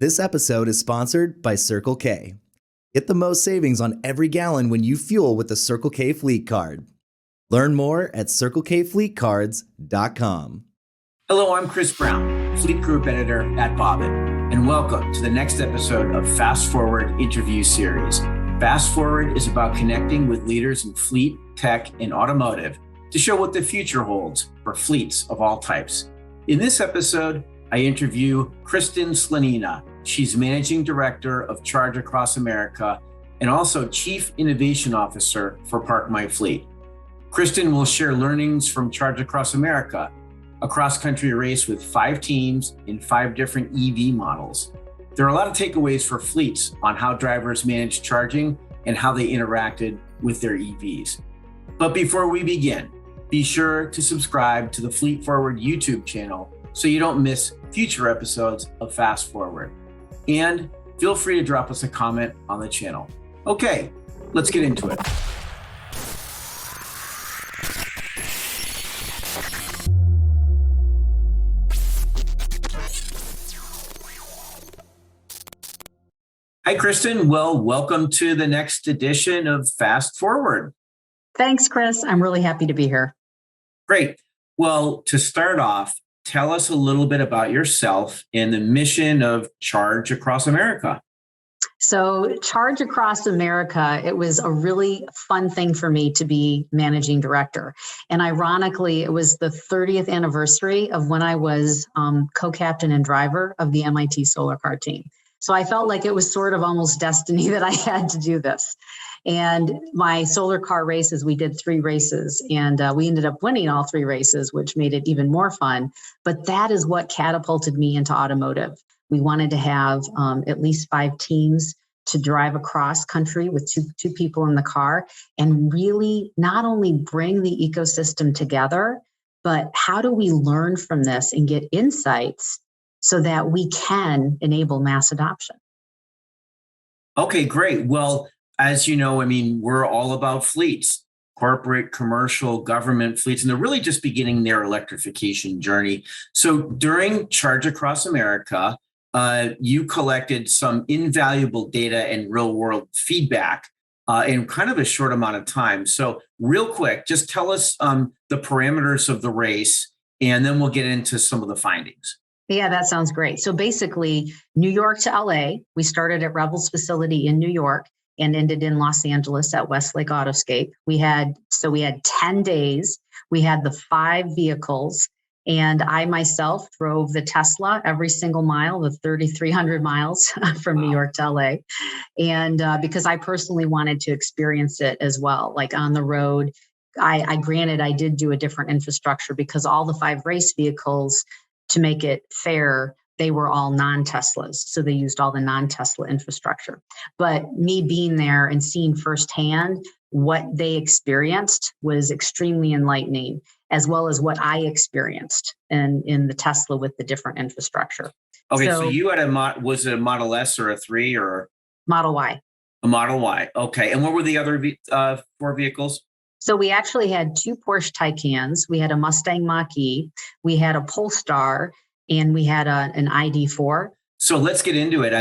This episode is sponsored by Circle K. Get the most savings on every gallon when you fuel with the Circle K Fleet Card. Learn more at CircleKFleetCards.com. Hello, I'm Chris Brown, Fleet Group Editor at Bobbin, and welcome to the next episode of Fast Forward Interview Series. Fast Forward is about connecting with leaders in fleet, tech, and automotive to show what the future holds for fleets of all types. In this episode, I interview Kristin Slanina. She's Managing Director of Charge Across America and also Chief Innovation Officer for Park My Fleet. Kristin will share learnings from Charge Across America, a cross-country race with 5 teams in 5 different EV models. There are a lot of takeaways for fleets on how drivers manage charging and how they interacted with their EVs. But before we begin, be sure to subscribe to the Fleet Forward YouTube channel so you don't miss future episodes of Fast Forward. And feel free to drop us a comment on the channel. Okay, let's get into it. Hi, Kristin. Well, welcome to the next edition of Fast Forward. Thanks, Chris. I'm really happy to be here. Great. Well, to start off, tell us a little bit about yourself and the mission of Charge Across America. So Charge Across America, it was a really fun thing for me to be managing director. And ironically, it was the 30th anniversary of when I was co-captain and driver of the MIT Solar Car team. So I felt like it was sort of almost destiny that I had to do this. And my solar car races, we did 3 races and we ended up winning all 3 races, which made it even more fun. But that is what catapulted me into automotive. We wanted to have at least 5 teams to drive across country with two people in the car and really not only bring the ecosystem together, but how do we learn from this and get insights so that we can enable mass adoption? Okay, great. Well, as you know, we're all about fleets, corporate, commercial, government fleets, and they're really just beginning their electrification journey. So during Charge Across America, you collected some invaluable data and real world feedback in kind of a short amount of time. So real quick, just tell us the parameters of the race, and then we'll get into some of the findings. Yeah, that sounds great. So basically, New York to LA, we started at Rebel's facility in New York and ended in Los Angeles at Westlake Autoscape. We had 10 days. We had the 5 vehicles, and I myself drove the Tesla every single mile, the 3,300 miles from New York to LA. And because I personally wanted to experience it as well, like on the road. Granted, I did do a different infrastructure because all the 5 race vehicles, to make it fair, they were all non-Teslas. So they used all the non-Tesla infrastructure. But me being there and seeing firsthand what they experienced was extremely enlightening, as well as what I experienced in the Tesla with the different infrastructure. Okay, so you had was it a Model S or a 3 or? Model Y. A Model Y. Okay, and what were the other 4 vehicles? So we actually had 2 Porsche Taycans, we had a Mustang Mach-E, we had a Polestar, and we had an ID4. So let's get into it.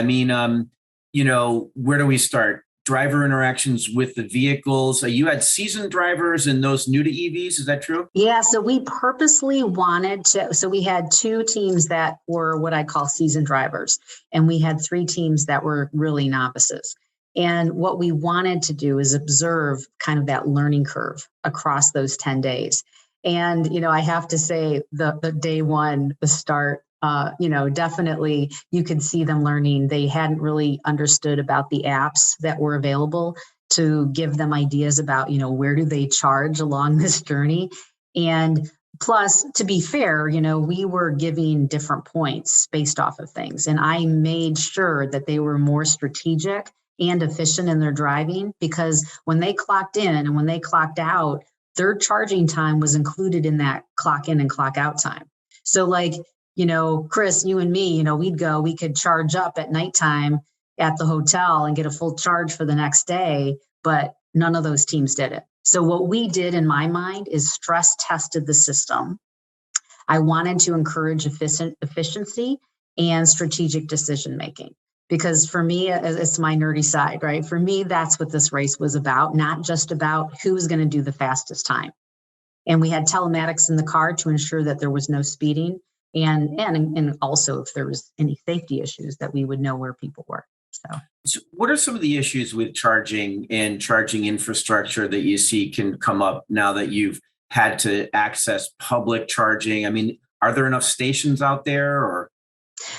Where do we start? Driver interactions with the vehicles. You had seasoned drivers and those new to EVs. Is that true? Yeah. So we purposely wanted to. So we had 2 teams that were what I call seasoned drivers, and we had 3 teams that were really novices. And what we wanted to do is observe kind of that learning curve across those 10 days. And, I have to say the day one, the start, definitely you could see them learning. They hadn't really understood about the apps that were available to give them ideas about, where do they charge along this journey. And plus, to be fair, we were giving different points based off of things. And I made sure that they were more strategic and efficient in their driving, because when they clocked in and when they clocked out, their charging time was included in that clock in and clock out time. So Chris, you and me, we could charge up at nighttime at the hotel and get a full charge for the next day, but none of those teams did it. So what we did in my mind is stress tested the system. I wanted to encourage efficiency and strategic decision making. Because for me, it's my nerdy side, right? For me, that's what this race was about, not just about who's going to do the fastest time. And we had telematics in the car to ensure that there was no speeding, and also if there was any safety issues that we would know where people were. So what are some of the issues with charging and charging infrastructure that you see can come up now that you've had to access public charging? I mean, are there enough stations out there, or?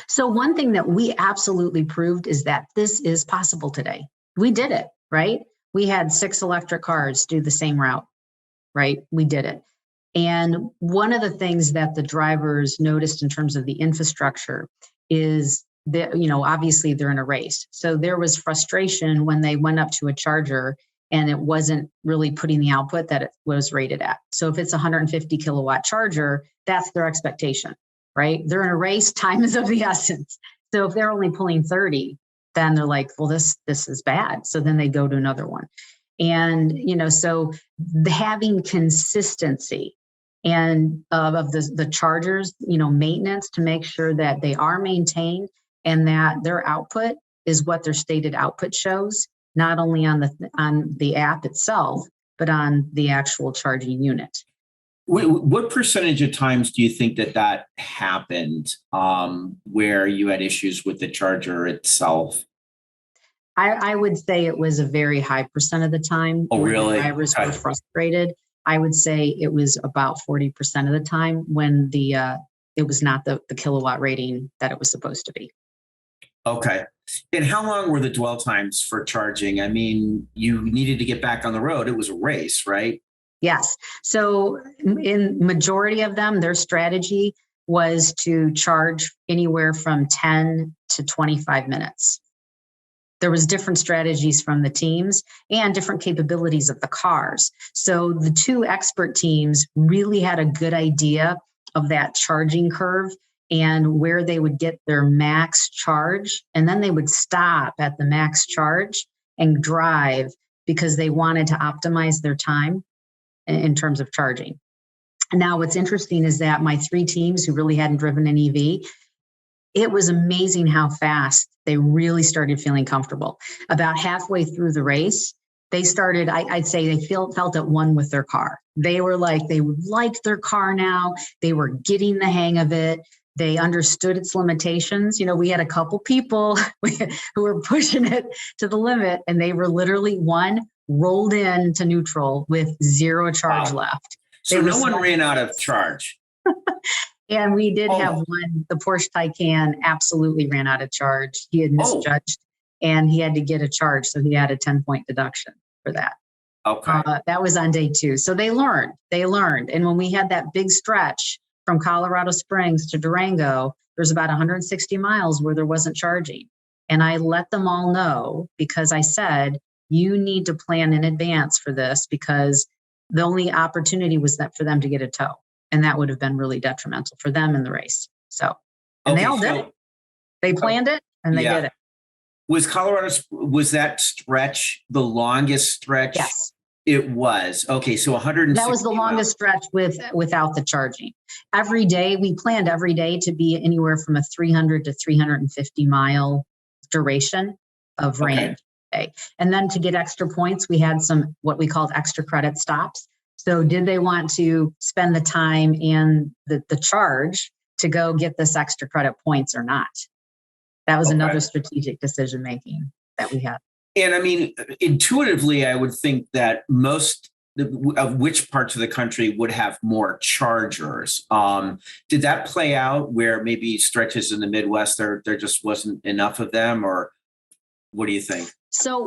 So one thing that we absolutely proved is that this is possible today. We did it, right? We had 6 electric cars do the same route, right? We did it. And one of the things that the drivers noticed in terms of the infrastructure is that, obviously they're in a race. So there was frustration when they went up to a charger and it wasn't really putting the output that it was rated at. So if it's a 150 kilowatt charger, that's their expectation, right? They're in a race, time is of the essence. So if they're only pulling 30, then they're like, well, this is bad. So then they go to another one. And, so having consistency and of the chargers, maintenance to make sure that they are maintained and that their output is what their stated output shows, not only on the app itself, but on the actual charging unit. What percentage of times do you think that happened where you had issues with the charger itself? I would say it was a very high percent of the time. Oh, really? The drivers were frustrated. I would say it was about 40% of the time when it was not the kilowatt rating that it was supposed to be. Okay. And how long were the dwell times for charging? I mean, you needed to get back on the road. It was a race, right? Yes. So in majority of them, their strategy was to charge anywhere from 10 to 25 minutes. There was different strategies from the teams and different capabilities of the cars. So the 2 expert teams really had a good idea of that charging curve and where they would get their max charge. And then they would stop at the max charge and drive because they wanted to optimize their time in terms of charging. Now, what's interesting is that my 3 teams who really hadn't driven an EV, it was amazing how fast they really started feeling comfortable. About halfway through the race, they started, I'd say they felt at one with their car. They were like, they liked their car now. They were getting the hang of it. They understood its limitations. We had a couple people who were pushing it to the limit, and they were literally rolled into neutral with 0 charge left. So no one ran out of charge. And we did have one, the Porsche Taycan absolutely ran out of charge. He had misjudged and he had to get a charge. So he had a 10-point deduction for that. Okay. That was on day 2. So they learned. And when we had that big stretch from Colorado Springs to Durango, there's about 160 miles where there wasn't charging. And I let them all know because I said, you need to plan in advance for this because the only opportunity was that for them to get a tow. And that would have been really detrimental for them in the race. So, they all did it. They planned it and they did it. Was that stretch the longest stretch? Yes. It was. Okay. So 160. That was the longest stretch without the charging. Every day, we planned every day to be anywhere from a 300 to 350 mile duration of range. Okay. And then to get extra points, we had some, what we called extra credit stops. So did they want to spend the time and the charge to go get this extra credit points or not? That was another strategic decision making that we had. And I mean, intuitively, I would think that most of which parts of the country would have more chargers. Did that play out where maybe stretches in the Midwest, there just wasn't enough of them, or what do you think? So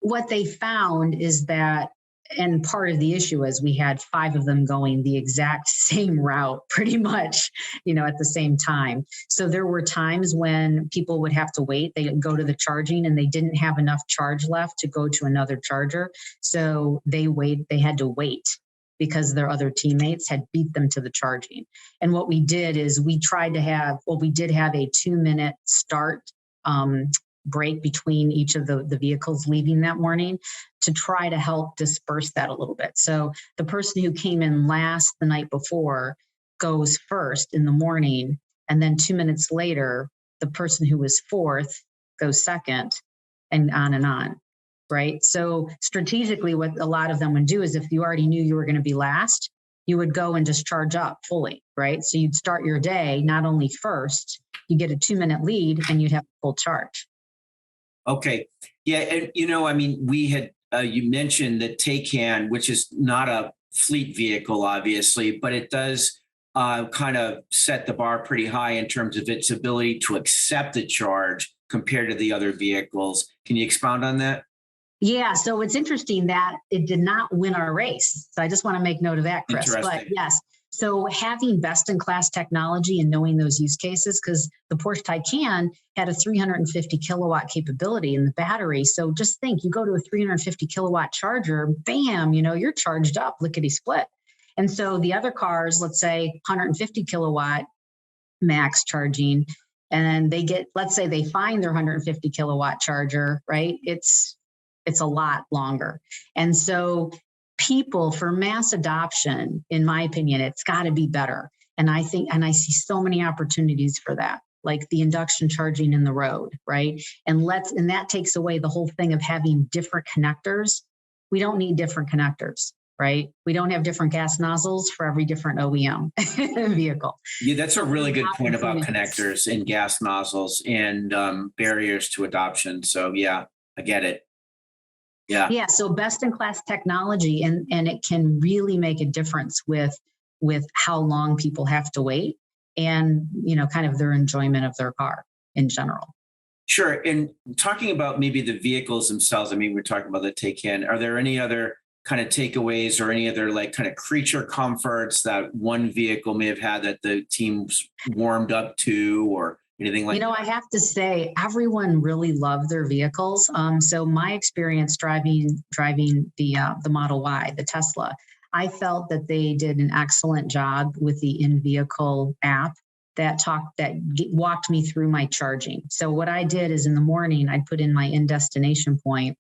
what they found is that, and part of the issue is we had 5 of them going the exact same route, pretty much, at the same time. So there were times when people would have to wait. They'd go to the charging and they didn't have enough charge left to go to another charger. So they had to wait because their other teammates had beat them to the charging. And what we did is we did have a 2-minute start break between each of the vehicles leaving that morning to try to help disperse that a little bit. So the person who came in last the night before goes first in the morning, and then 2 minutes later, the person who was fourth goes second, and on, right? So strategically, what a lot of them would do is if you already knew you were going to be last, you would go and just charge up fully, right? So you'd start your day not only first, you get a 2-minute lead and you'd have a full charge. Okay. Yeah. And, we had, you mentioned the Taycan, which is not a fleet vehicle, obviously, but it does kind of set the bar pretty high in terms of its ability to accept a charge compared to the other vehicles. Can you expound on that? Yeah, so it's interesting that it did not win our race. So I just want to make note of that, Chris. But yes, so having best in class technology and knowing those use cases, because the Porsche Taycan had a 350 kilowatt capability in the battery. So just think, you go to a 350 kilowatt charger, bam, you're charged up, lickety split. And so the other cars, let's say 150 kilowatt max charging, and they get, let's say they find their 150 kilowatt charger, right? It's a lot longer. And so people, for mass adoption, in my opinion, it's got to be better. And I see so many opportunities for that, like the induction charging in the road, right? And that takes away the whole thing of having different connectors. We don't need different connectors, right? We don't have different gas nozzles for every different OEM vehicle. Yeah, that's a really good point about connectors and gas nozzles and barriers to adoption. So yeah, I get it. Yeah. So best in class technology, and it can really make a difference with how long people have to wait and, kind of their enjoyment of their car in general. Sure. And talking about maybe the vehicles themselves, we're talking about the Taycan. Are there any other kind of takeaways or any other like kind of creature comforts that one vehicle may have had that the team's warmed up to, or anything like that? I have to say, everyone really loved their vehicles. So my experience driving the Model Y, the Tesla, I felt that they did an excellent job with the in-vehicle app that walked me through my charging. So what I did is in the morning, I'd put in my in-destination point,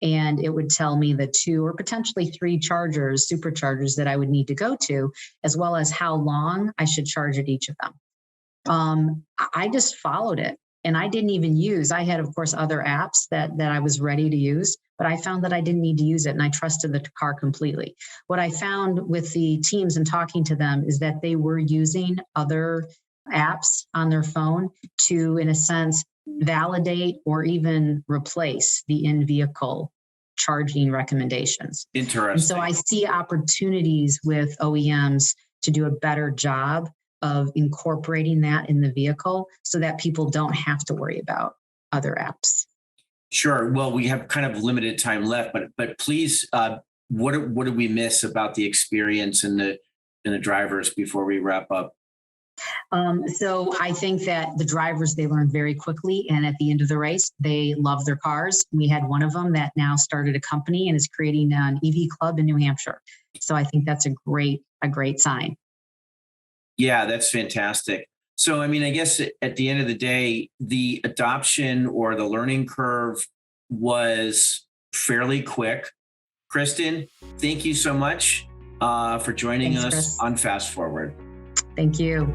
and it would tell me the 2 or potentially 3 superchargers that I would need to go to, as well as how long I should charge at each of them. I just followed it, and I didn't even I had, of course, other apps that I was ready to use, but I found that I didn't need to use it, and I trusted the car completely. What I found with the teams and talking to them is that they were using other apps on their phone to, in a sense, validate or even replace the in-vehicle charging recommendations. Interesting. And so I see opportunities with OEMs to do a better job of incorporating that in the vehicle so that people don't have to worry about other apps. Sure. Well, we have kind of limited time left, but please, what did we miss about the experience and the drivers before we wrap up? So I think that the drivers, they learned very quickly, and at the end of the race, they love their cars. We had one of them that now started a company and is creating an EV club in New Hampshire. So I think that's a great sign. Yeah, that's fantastic. So, I guess at the end of the day, the adoption or the learning curve was fairly quick. Kristin, thank you so much for joining us on Fast Forward. Thank you.